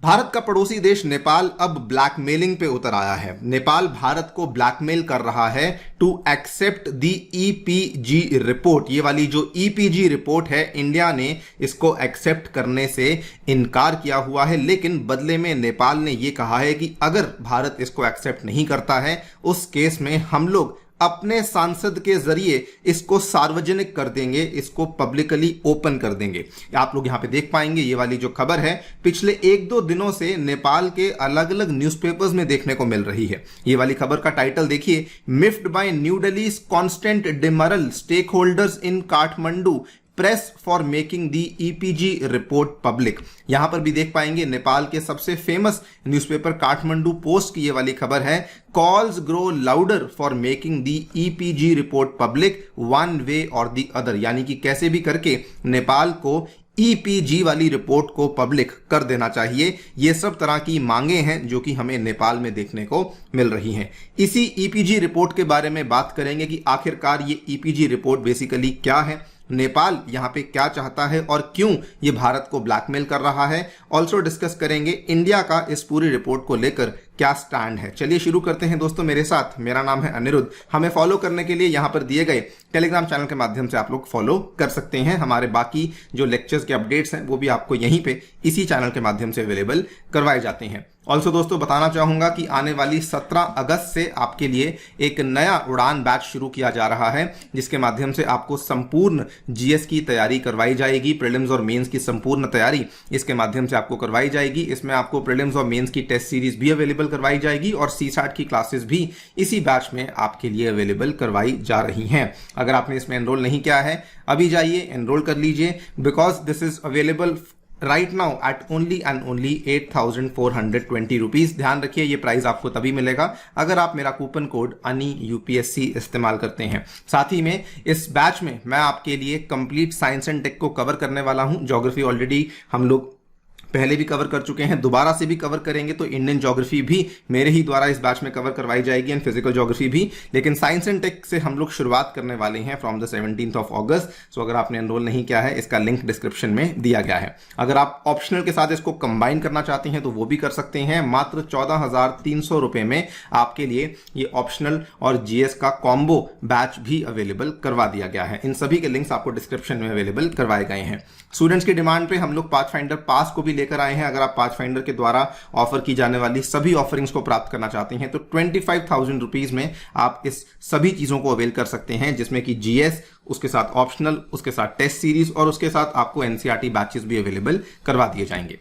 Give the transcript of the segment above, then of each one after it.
भारत का पड़ोसी देश नेपाल अब ब्लैकमेलिंग पे उतर आया है। नेपाल भारत को ब्लैकमेल कर रहा है to accept the EPG report. ये वाली जो ईपीजी रिपोर्ट है, इंडिया ने इसको एक्सेप्ट करने से इनकार किया हुआ है, लेकिन बदले में नेपाल ने ये कहा है कि अगर भारत इसको एक्सेप्ट नहीं करता है उस केस में हम लोग अपने सांसद के जरिए इसको सार्वजनिक कर देंगे, इसको पब्लिकली ओपन कर देंगे। आप लोग यहां पे देख पाएंगे ये वाली जो खबर है पिछले 1-2 दिनों से नेपाल के अलग अलग न्यूज़पेपर्स में देखने को मिल रही है। ये वाली खबर का टाइटल देखिए, miffed by new Delhi constant डिमरल stakeholders in Kathmandu press for making the EPG report public. यहां पर भी देख पाएंगे नेपाल के सबसे फेमस न्यूज़पेपर काठमांडू पोस्ट की ये वाली खबर है, calls grow louder for making the EPG report public one way और दी अदर। यानी कि कैसे भी करके नेपाल को ईपीजी वाली रिपोर्ट को पब्लिक कर देना चाहिए। ये सब तरह की मांगे हैं जो कि हमें नेपाल में देखने को मिल रही हैं। इसी ईपीजी रिपोर्ट के बारे में बात करेंगे कि आखिरकार ये ईपीजी रिपोर्ट बेसिकली क्या है, नेपाल यहां पे क्या चाहता है और क्यों ये भारत को ब्लैकमेल कर रहा है। ऑल्सो डिस्कस करेंगे इंडिया का इस पूरी रिपोर्ट को लेकर क्या स्टैंड है। चलिए शुरू करते हैं दोस्तों मेरे साथ। मेरा नाम है अनिरुद्ध। हमें फॉलो करने के लिए यहां पर दिए गए टेलीग्राम चैनल के माध्यम से आप लोग फॉलो कर सकते हैं। हमारे बाकी जो लेक्चर्स के अपडेट्स हैं वो भी आपको यहीं पे इसी चैनल के माध्यम से अवेलेबल करवाए जाते हैं। ऑल्सो दोस्तों बताना चाहूंगा कि आने वाली 17 अगस्त से आपके लिए एक नया उड़ान बैच शुरू किया जा रहा है, जिसके माध्यम से आपको संपूर्ण जीएस की तैयारी करवाई जाएगी। प्रीलिम्स और मेंस की संपूर्ण तैयारी इसके माध्यम से आपको करवाई जाएगी। इसमें आपको प्रीलिम्स और मेंस की टेस्ट सीरीज भी अवेलेबल करवाई जाएगी और सीसैट की क्लासेस भी इसी बैच में आपके लिए अवेलेबल करवाई जा रही हैं। अगर आपने इसमें एनरोल नहीं किया है अभी जाइए एनरोल कर लीजिए, because this is available right now at only and only 8,420 rupees. ध्यान रखिए ये प्राइस आपको तभी मिलेगा अगर आप मेरा कूपन कोड अनि यूपीएससी इस्तेमाल करते हैं। साथ ही में इस बैच में मैं आपके लिए कंप्लीट साइंस एंड टेक को कवर करने वाला हूं। ज्योग्राफी ऑलरेडी हम लोग पहले भी कवर कर चुके हैं, दोबारा से भी कवर करेंगे, तो इंडियन ज्योग्राफी भी मेरे ही द्वारा इस बैच में कवर करवाई जाएगी एंड फिजिकल ज्योग्राफी भी। लेकिन साइंस एंड टेक से हम लोग शुरुआत करने वाले हैं from the 17th of August. So अगर आपने एनरोल नहीं किया है इसका लिंक डिस्क्रिप्शन में दिया गया है। अगर आप ऑप्शनल के साथ इसको कंबाइन करना चाहते हैं तो वो भी कर सकते हैं। मात्र 14,300 रुपए में आपके लिए ये ऑप्शनल और जीएस का कॉम्बो बैच भी अवेलेबल करवा दिया गया है। इन सभी के लिंक्स आपको डिस्क्रिप्शन में अवेलेबल करवाए गए हैं। स्टूडेंट्स की डिमांड पे हम लोग पाथफाइंडर पास को भी लेकर आए हैं। अगर आप पाथफाइंडर के द्वारा ऑफर की जाने वाली सभी ऑफरिंग्स को प्राप्त करना चाहते हैं तो 25,000 रुपीज में आप इस सभी चीजों को अवेल कर सकते हैं, जिसमें कि जीएस, उसके साथ ऑप्शनल, उसके साथ टेस्ट सीरीज और उसके साथ आपको एनसीईआरटी बैचेस भी अवेलेबल करवा दिए जाएंगे।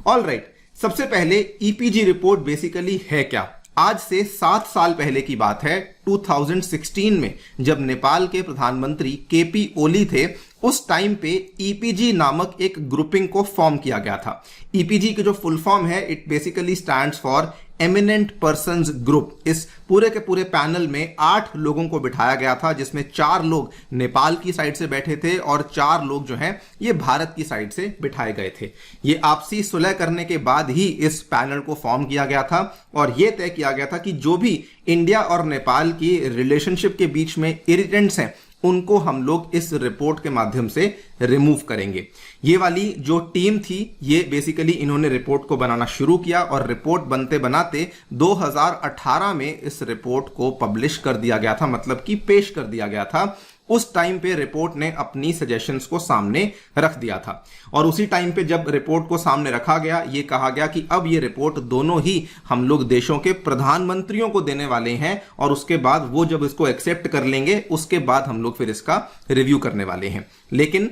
ऑल राइट, सबसे पहले ईपीजी रिपोर्ट बेसिकली है क्या। आज से 7 साल पहले की बात है, 2016 में जब नेपाल के प्रधानमंत्री केपी ओली थे, उस टाइम पे ईपीजी नामक एक ग्रुपिंग को फॉर्म किया गया था। ईपीजी की जो फुल फॉर्म है, it basically stands for eminent persons group. इस पूरे के पूरे पैनल में 8 लोगों को बिठाया गया था, जिसमें 4 लोग नेपाल की साइड से बैठे थे और 4 लोग जो हैं ये भारत की साइड से बिठाए गए थे। ये आपसी सुलह करने के बाद ही इस पैनल को फॉर्म किया गया था और यह तय किया गया था कि जो भी इंडिया और नेपाल की रिलेशनशिप के बीच में इरिटेंट्स हैं उनको हम लोग इस रिपोर्ट के माध्यम से रिमूव करेंगे। ये वाली जो टीम थी ये बेसिकली इन्होंने रिपोर्ट को बनाना शुरू किया और रिपोर्ट बनते बनाते 2018 में इस रिपोर्ट को पब्लिश कर दिया गया था, मतलब कि पेश कर दिया गया था। उस टाइम पे रिपोर्ट ने अपनी सजेशंस को सामने रख दिया था और उसी टाइम पे जब रिपोर्ट को सामने रखा गया, ये कहा गया कि अब ये रिपोर्ट दोनों ही हम लोग देशों के प्रधानमंत्रियों को देने वाले हैं और उसके बाद वो जब इसको एक्सेप्ट कर लेंगे उसके बाद हम लोग फिर इसका रिव्यू करने वाले हैं। लेकिन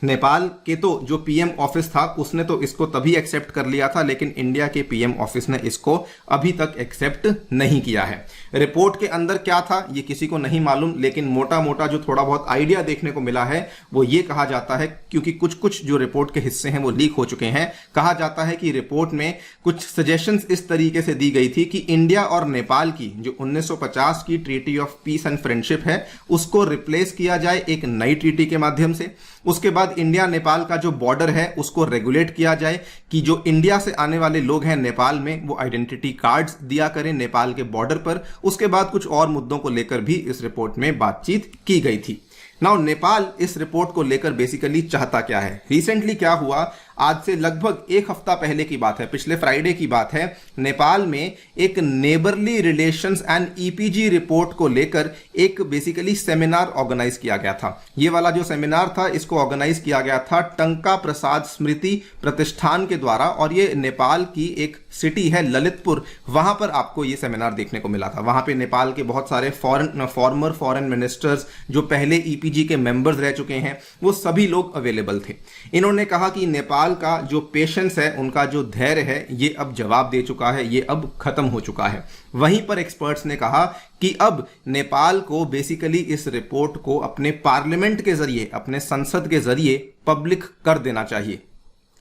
नेपाल के तो जो पीएम ऑफिस था उसने तो इसको तभी एक्सेप्ट कर लिया था, लेकिन इंडिया के पीएम ऑफिस ने इसको अभी तक एक्सेप्ट नहीं किया है। रिपोर्ट के अंदर क्या था ये किसी को नहीं मालूम, लेकिन मोटा मोटा जो थोड़ा बहुत आइडिया देखने को मिला है वो ये कहा जाता है, क्योंकि कुछ कुछ जो रिपोर्ट के हिस्से हैं वो लीक हो चुके हैं। कहा जाता है कि रिपोर्ट में कुछ सजेशंस इस तरीके से दी गई थी कि इंडिया और नेपाल की जो 1950 की treaty of peace and friendship है उसको रिप्लेस किया जाए एक नई ट्रीटी के माध्यम से। उसके बाद इंडिया नेपाल का जो बॉर्डर है उसको रेगुलेट किया जाए कि जो इंडिया से आने वाले लोग हैं नेपाल में वो आइडेंटिटी कार्ड्स दिया करें नेपाल के बॉर्डर पर। उसके बाद कुछ और मुद्दों को लेकर भी इस रिपोर्ट में बातचीत की गई थी। नाउ नेपाल इस रिपोर्ट को लेकर बेसिकली चाहता क्या है। रिसेंटली क्या हुआ, आज से लगभग एक हफ्ता पहले की बात है, पिछले फ्राइडे की बात है, नेपाल में एक neighbourly relations and e-PG report को लेकर एक बेसिकली सेमिनार ऑर्गेनाइज किया गया था। ये वाला जो सेमिनार था इसको ऑर्गेनाइज किया गया था टंका प्रसाद स्मृति प्रतिष्ठान के द्वारा, और ये नेपाल की एक सिटी है ललितपुर, वहां पर आपको ये सेमिनार देखने को मिला था। वहां पे नेपाल के बहुत सारे फॉर्मर फॉरेन मिनिस्टर्स जो पहले ईपीजी के मेंबर्स रह चुके हैं वो सभी लोग अवेलेबल थे। इन्होंने कहा कि नेपाल का जो पेशेंस है, उनका जो धैर्य है, ये अब जवाब दे चुका है, ये अब खत्म हो चुका है। वहीं पर एक्सपर्ट्स ने कहा कि अब नेपाल को बेसिकली इस रिपोर्ट को अपने पार्लियामेंट के जरिए, अपने संसद के जरिए पब्लिक कर देना चाहिए।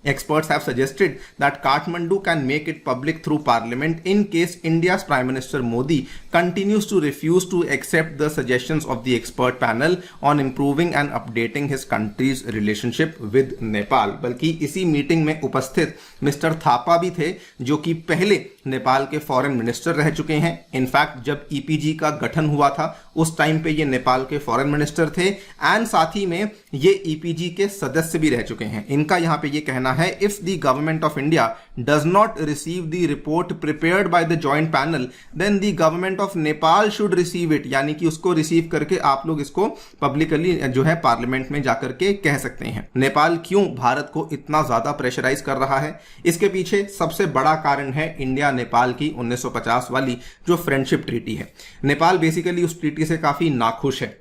Experts have suggested that Kathmandu can make it public through parliament in case India's Prime Minister Modi continues to refuse to accept the suggestions of the expert panel on improving and updating his country's relationship with Nepal। बल्कि इसी meeting में उपस्थित mister Thapa भी थे, जो कि पहले नेपाल के फॉरेन मिनिस्टर रह चुके हैं। इनफैक्ट जब ईपीजी का गठन हुआ था उस टाइम पे ये नेपाल के फॉरेन मिनिस्टर थे, एंड साथ ही में ये ईपीजी के सदस्य भी रह चुके हैं। इनका यहाँ पे ये कहना है, if the government of India does not receive the report prepared by the joint panel then the government of Nepal should receive it, यानी कि उसको रिसीव करके आप लोग इसको पब्लिकली जो है पार्लियामेंट में जाकर के कह सकते हैं। नेपाल क्यों भारत को इतना ज्यादा प्रेशराइज कर रहा है? इसके पीछे सबसे बड़ा कारण है इंडिया नेपाल की 1950 वाली जो फ्रेंडशिप ट्रीटी है। नेपाल बेसिकली उस ट्रीटी से काफी नाखुश है।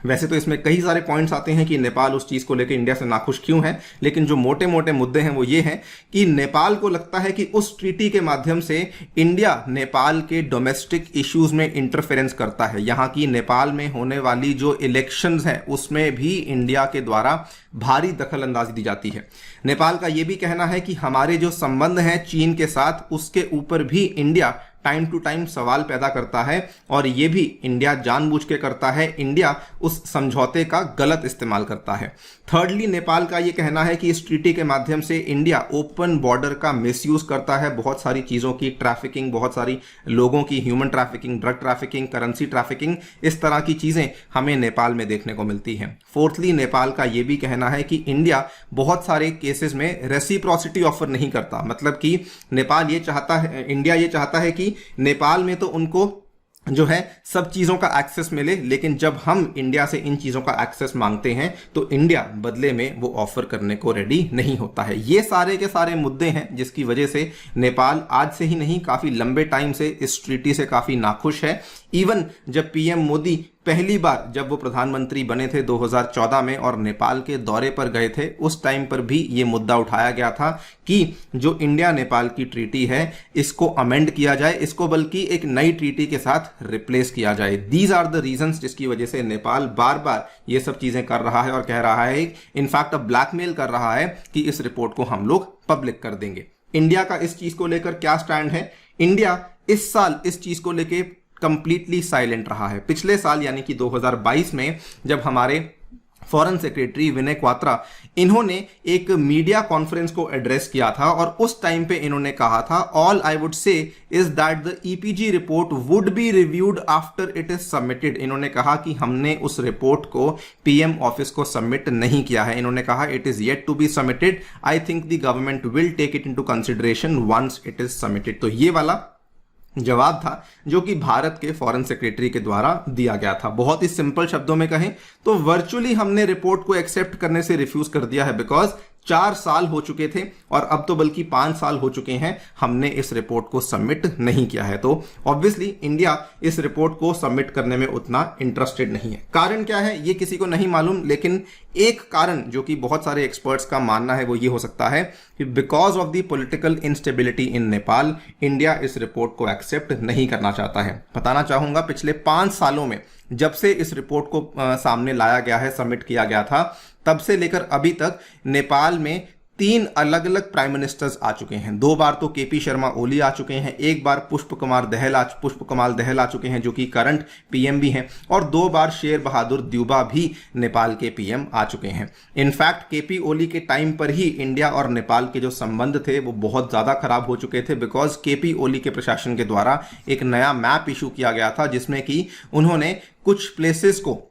वैसे तो इसमें कई सारे पॉइंट्स आते हैं कि नेपाल उस चीज को लेकर इंडिया से नाखुश क्यों है, लेकिन जो मोटे मोटे मुद्दे हैं वो ये हैं कि नेपाल को लगता है कि उस ट्रीटी के माध्यम से इंडिया नेपाल के डोमेस्टिक इश्यूज में इंटरफेरेंस करता है। यहाँ की नेपाल में होने वाली जो इलेक्शंस है उसमें भी इंडिया के द्वारा भारी दखल अंदाजी दी जाती है। नेपाल का यह भी कहना है कि हमारे जो संबंध हैं चीन के साथ, उसके ऊपर भी इंडिया टाइम टू टाइम सवाल पैदा करता है, और यह भी इंडिया जानबूझ के करता है। इंडिया उस समझौते का गलत इस्तेमाल करता है। थर्डली, नेपाल का यह कहना है कि इस ट्रीटी के माध्यम से इंडिया ओपन बॉर्डर का मिसयूज करता है। बहुत सारी चीजों की ट्रैफिकिंग, बहुत सारी लोगों की human trafficking, drug trafficking, currency trafficking, इस तरह की चीजें हमें नेपाल में देखने को मिलती हैं। फोर्थली, नेपाल का यह भी कहना है कि इंडिया बहुत सारे केसेस में रेसिप्रोसिटी ऑफर नहीं करता। मतलब कि नेपाल ये चाहता है, इंडिया ये चाहता है कि नेपाल में तो उनको जो है सब चीजों का एक्सेस मिले, लेकिन जब हम इंडिया से इन चीजों का एक्सेस मांगते हैं तो इंडिया बदले में वो ऑफर करने को रेडी नहीं होता है। ये सारे के सारे मुद्दे हैं जिसकी वजह से नेपाल आज से ही नहीं, काफी लंबे टाइम से इस ट्रीटी से काफी नाखुश है। इवन जब पीएम मोदी पहली बार जब वो प्रधानमंत्री बने थे 2014 में और नेपाल के दौरे पर गए थे, उस टाइम पर भी ये मुद्दा उठाया गया था कि जो इंडिया नेपाल की ट्रीटी है इसको अमेंड किया जाए, इसको बल्कि एक नई ट्रीटी के साथ रिप्लेस किया जाए। दीज आर द रीजंस जिसकी वजह से नेपाल बार बार ये सब चीजें कर रहा है और कह रहा है, इनफैक्ट अब ब्लैकमेल कर रहा है कि इस रिपोर्ट को हम लोग पब्लिक कर देंगे। इंडिया का इस चीज को लेकर क्या स्टैंड है? इंडिया इस साल इस चीज को लेकर कंप्लीटली साइलेंट रहा है। पिछले साल यानी कि 2022 में जब हमारे फॉरेन सेक्रेटरी विनय क्वात्रा, इन्होंने एक मीडिया कॉन्फ्रेंस को एड्रेस किया था और उस टाइम पे इन्होंने कहा था, all I would say is that the EPG report would be reviewed after it is submitted. इन्होंने कहा कि हमने उस रिपोर्ट को पीएम ऑफिस को सबमिट नहीं किया है। इन्होंने कहा it is yet to be submitted, I think the government will take it into consideration once it is submitted. तो ये वाला जवाब था जो कि भारत के फॉरेन सेक्रेटरी के द्वारा दिया गया था। बहुत ही सिंपल शब्दों में कहें तो वर्चुअली हमने रिपोर्ट को एक्सेप्ट करने से रिफ्यूज कर दिया है, बिकॉज 4 साल हो चुके थे और अब तो बल्कि 5 साल हो चुके हैं हमने इस रिपोर्ट को सबमिट नहीं किया है। तो ऑब्वियसली इंडिया इस रिपोर्ट को सबमिट करने में उतना इंटरेस्टेड नहीं है। कारण क्या है ये किसी को नहीं मालूम, लेकिन एक कारण जो कि बहुत सारे एक्सपर्ट्स का मानना है वो ये हो सकता है कि because of the political instability in Nepal, India इस रिपोर्ट को एक्सेप्ट नहीं करना चाहता है। बताना चाहूंगा, पिछले 5 सालों में जब से इस रिपोर्ट को सामने लाया गया है, सबमिट किया गया था, तब से लेकर अभी तक नेपाल में 3 अलग अलग प्राइम मिनिस्टर्स आ चुके हैं। 2 बार तो केपी शर्मा ओली आ चुके हैं, 1 बार पुष्प कमाल दहल आ चुके हैं जो कि करंट पीएम भी हैं, और 2 बार शेर बहादुर द्यूबा भी नेपाल के पीएम आ चुके हैं। इनफैक्ट केपी ओली के टाइम पर ही इंडिया और नेपाल के जो संबंध थे वो बहुत ज्यादा खराब हो चुके थे, बिकॉज केपी ओली के प्रशासन के द्वारा एक नया मैप इशू किया गया था जिसमें कि उन्होंने कुछ प्लेसेस को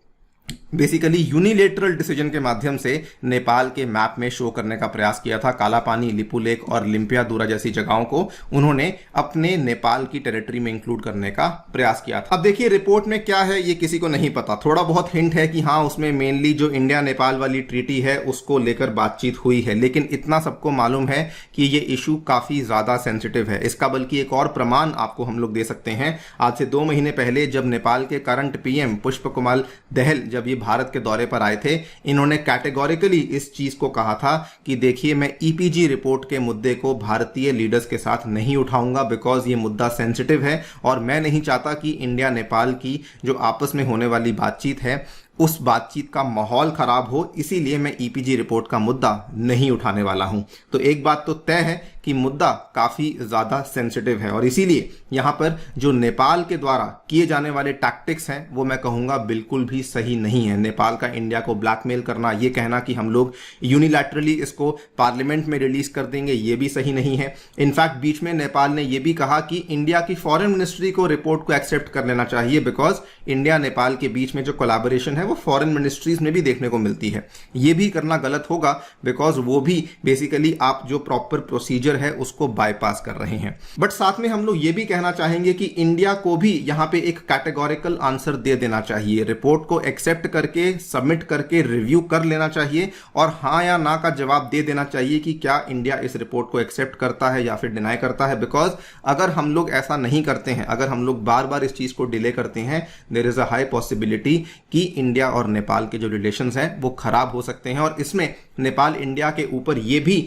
बेसिकली यूनिलेटरल डिसीजन के माध्यम से नेपाल के मैप में शो करने का प्रयास किया था। काला पानी, लिपुलेख और लिम्पियादुरा जैसी जगहों को उन्होंने अपने नेपाल की टेरिटरी में इंक्लूड करने का प्रयास किया था। अब देखिए रिपोर्ट में क्या है ये किसी को नहीं पता। थोड़ा बहुत हिंट है कि हाँ उसमें मेनली जो इंडिया नेपाल वाली ट्रीटी है उसको लेकर बातचीत हुई है, लेकिन इतना सबको मालूम है कि ये इशू काफी ज्यादा सेंसिटिव है। इसका बल्कि एक और प्रमाण आपको हम लोग दे सकते हैं। आज से 2 महीने पहले जब नेपाल के करंट पीएम पुष्प कमल दहल जब ये भारत के दौरे पर आए थे, इन्होंने कैटेगोरिकली इस चीज को कहा था कि देखिए मैं ईपीजी रिपोर्ट के मुद्दे को भारतीय लीडर्स के साथ नहीं उठाऊंगा बिकॉज ये मुद्दा सेंसिटिव है और मैं नहीं चाहता कि इंडिया नेपाल की जो आपस में होने वाली बातचीत है उस बातचीत का माहौल खराब हो, इसीलिए मैं ईपीजी रिपोर्ट का मुद्दा नहीं उठाने वाला हूं। तो एक बात तो तय है कि मुद्दा काफी ज्यादा सेंसिटिव है और इसीलिए यहां पर जो नेपाल के द्वारा किए जाने वाले टैक्टिक्स हैं वो मैं कहूंगा बिल्कुल भी सही नहीं है। नेपाल का इंडिया को ब्लैकमेल करना, ये कहना कि हम लोग यूनिलैटरली इसको पार्लियामेंट में रिलीज कर देंगे, ये भी सही नहीं है। इनफैक्ट बीच में नेपाल ने यह भी कहा कि इंडिया की फॉरेन मिनिस्ट्री को रिपोर्ट को एक्सेप्ट कर लेना चाहिए बिकॉज इंडिया नेपाल के बीच में जो कोलैबोरेशन है वो फॉरेन मिनिस्ट्रीज में भी देखने को मिलती है। ये भी करना गलत होगा बिकॉज वो भी बेसिकली आप जो प्रॉपर प्रोसीजर है उसको बाईपास कर रहे हैं। बट साथ में हम लोग ये भी कहना चाहेंगे कि इंडिया को भी यहां पे एक कैटेगोरिकल आंसर दे देना चाहिए। रिपोर्ट को एक्सेप्ट करके सबमिट करके रिव्यू कर लेना चाहिए और हां या ना का जवाब दे देना चाहिए कि क्या इंडिया इस रिपोर्ट को एक्सेप्ट करता है या फिर डिनाई करता है। बिकॉज अगर हम लोग ऐसा नहीं करते हैं, अगर हम लोग बार बार इस चीज को डिले करते हैं, there is a high possibility कि इंडिया और नेपाल के जो रिलेशंस हैं वो खराब हो सकते हैं और इसमें नेपाल इंडिया के ऊपर ये भी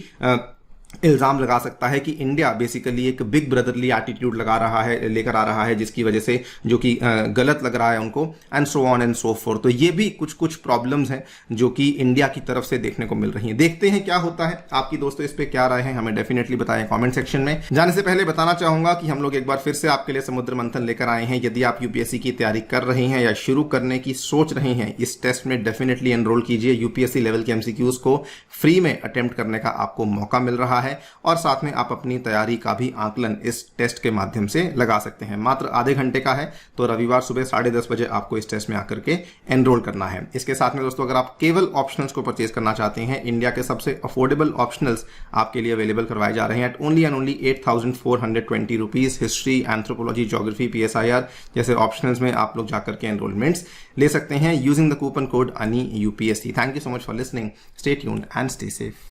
इल्जाम लगा सकता है कि इंडिया बेसिकली एक बिग ब्रदरली एटीट्यूड लेकर आ रहा है जिसकी वजह से जो कि गलत लग रहा है उनको, and so on and so fourth. तो ये भी कुछ प्रॉब्लम्स हैं जो कि इंडिया की तरफ से देखने को मिल रही हैं। देखते हैं क्या होता है। आपकी दोस्तों इस पे क्या राय है हमें डेफिनेटली बताएं कमेंट सेक्शन में। जाने से पहले बताना चाहूंगा कि हम लोग एक बार फिर से आपके लिए समुद्र मंथन लेकर आए हैं। यदि आप यूपीएससी की तैयारी कर रहे हैं या शुरू करने की सोच रहे हैं, इस टेस्ट में डेफिनेटली एनरोल कीजिए। यूपीएससी लेवल के एमसीक्यूज को फ्री में अटेम्प्ट करने का आपको मौका मिल रहा है और साथ में आप अपनी तैयारी का भी आकलन इस टेस्ट के माध्यम से लगा सकते हैं। मात्र आधे घंटे का है, तो रविवार सुबह 10:30 बजे आपको इस टेस्ट में आकर के एनरोल करना है। इसके साथ में दोस्तों अगर आप केवल ऑप्शनल्स को परचेज करना चाहते हैं, इंडिया के सबसे अफोर्डेबल ऑप्शनल्स आपके लिए अवेलेबल करवाए जा रहे हैं at only and only 8,420 rupees. History, anthropology, geography, PSIR जैसे ऑप्शनल्स में आप लोग जाकर के एनरोलमेंट्स ले सकते हैं using the coupon code ANI UPSC। Thank you so much for listening. Stay tuned and stay safe.